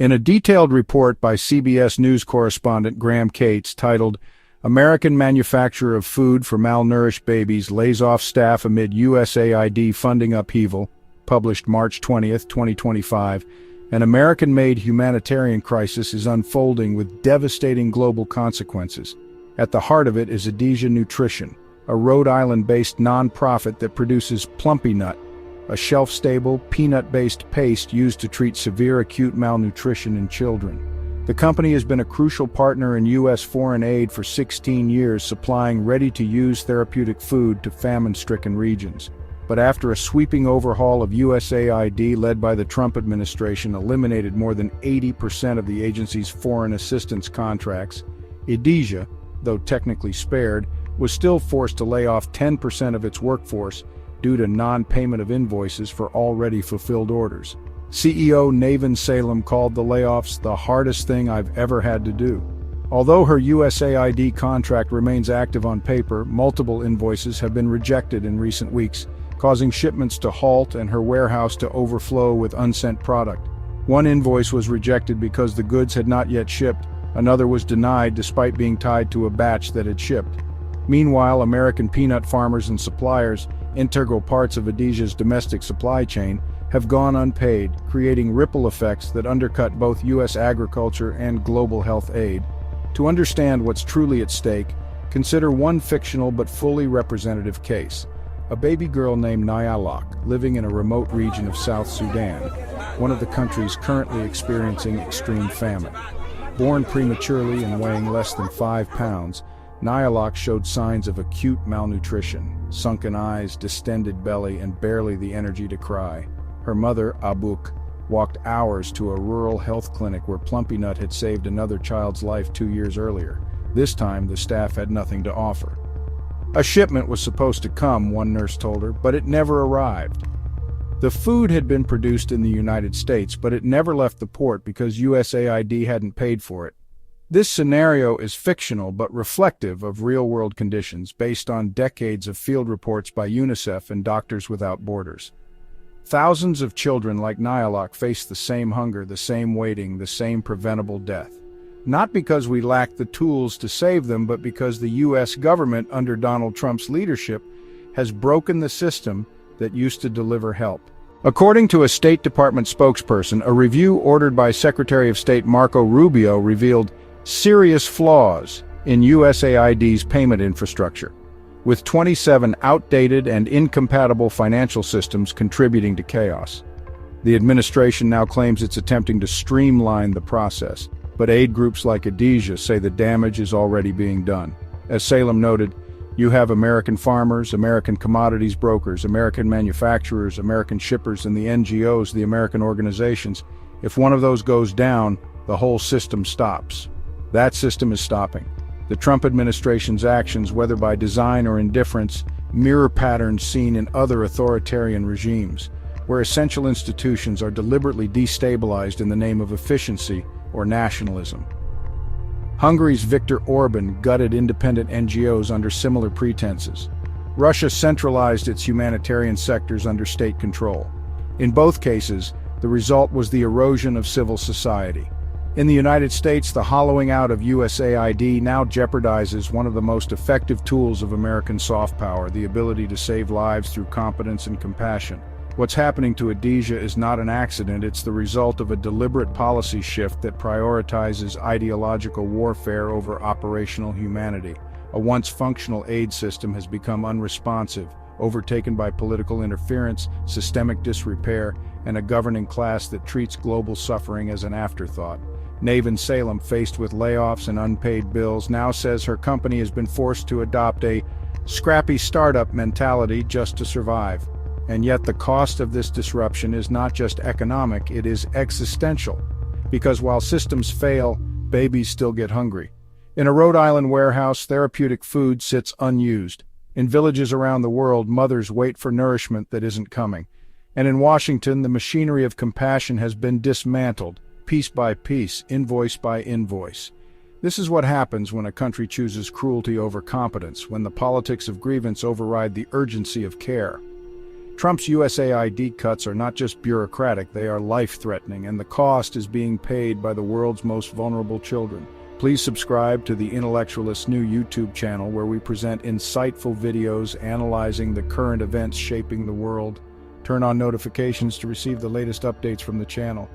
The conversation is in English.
In a detailed report by CBS News correspondent Graham Cates titled, "American Manufacturer of Food for Malnourished Babies Lays Off Staff Amid USAID Funding Upheaval," published March 20, 2025, an American-made humanitarian crisis is unfolding with devastating global consequences. At the heart of it is Edesia Nutrition, a Rhode Island-based nonprofit that produces Plumpy'Nut, a shelf-stable, peanut-based paste used to treat severe acute malnutrition in children. The company has been a crucial partner in U.S. foreign aid for 16 years, supplying ready-to-use therapeutic food to famine-stricken regions. But after a sweeping overhaul of USAID led by the Trump administration eliminated more than 80% of the agency's foreign assistance contracts, Edesia, though technically spared, was still forced to lay off 10% of its workforce due to non-payment of invoices for already fulfilled orders. CEO Navin Salem called the layoffs the hardest thing I've ever had to do. Although her USAID contract remains active on paper, multiple invoices have been rejected in recent weeks, causing shipments to halt and her warehouse to overflow with unsent product. One invoice was rejected because the goods had not yet shipped, another was denied despite being tied to a batch that had shipped. Meanwhile, American peanut farmers and suppliers, integral parts of Edesia's domestic supply chain, have gone unpaid, creating ripple effects that undercut both U.S. agriculture and global health aid. To understand what's truly at stake, consider one fictional but fully representative case. A baby girl named Nyalok, living in a remote region of South Sudan, one of the countries currently experiencing extreme famine. Born prematurely and weighing less than 5 pounds, Nyalok showed signs of acute malnutrition, sunken eyes, distended belly, and barely the energy to cry. Her mother, Abuk, walked hours to a rural health clinic where Plumpy'Nut had saved another child's life 2 years earlier. This time, the staff had nothing to offer. A shipment was supposed to come, one nurse told her, but it never arrived. The food had been produced in the United States, but it never left the port because USAID hadn't paid for it. This scenario is fictional but reflective of real-world conditions based on decades of field reports by UNICEF and Doctors Without Borders. Thousands of children like Nyalok face the same hunger, the same waiting, the same preventable death. Not because we lack the tools to save them, but because the U.S. government under Donald Trump's leadership has broken the system that used to deliver help. According to a State Department spokesperson, a review ordered by Secretary of State Marco Rubio revealed serious flaws in USAID's payment infrastructure, with 27 outdated and incompatible financial systems contributing to chaos. The administration now claims it's attempting to streamline the process, but aid groups like Adia say the damage is already being done. As Salem noted, you have American farmers, American commodities brokers, American manufacturers, American shippers, and the NGOs, the American organizations. If one of those goes down, the whole system stops. That system is stopping. The Trump administration's actions, whether by design or indifference, mirror patterns seen in other authoritarian regimes, where essential institutions are deliberately destabilized in the name of efficiency or nationalism. Hungary's Viktor Orban gutted independent NGOs under similar pretenses. Russia centralized its humanitarian sectors under state control. In both cases, the result was the erosion of civil society. In the United States, the hollowing out of USAID now jeopardizes one of the most effective tools of American soft power, the ability to save lives through competence and compassion. What's happening to Adia is not an accident, it's the result of a deliberate policy shift that prioritizes ideological warfare over operational humanity. A once functional aid system has become unresponsive, overtaken by political interference, systemic disrepair, and a governing class that treats global suffering as an afterthought. Navin Salem, faced with layoffs and unpaid bills, now says her company has been forced to adopt a scrappy startup mentality just to survive. And yet the cost of this disruption is not just economic, it is existential. Because while systems fail, babies still get hungry. In a Rhode Island warehouse, therapeutic food sits unused. In villages around the world, mothers wait for nourishment that isn't coming. And in Washington, the machinery of compassion has been dismantled, piece by piece, invoice by invoice. This is what happens when a country chooses cruelty over competence, when the politics of grievance override the urgency of care. Trump's USAID cuts are not just bureaucratic, they are life-threatening, and the cost is being paid by the world's most vulnerable children. Please subscribe to the Intellectualist new YouTube channel where we present insightful videos analyzing the current events shaping the world. Turn on notifications to receive the latest updates from the channel.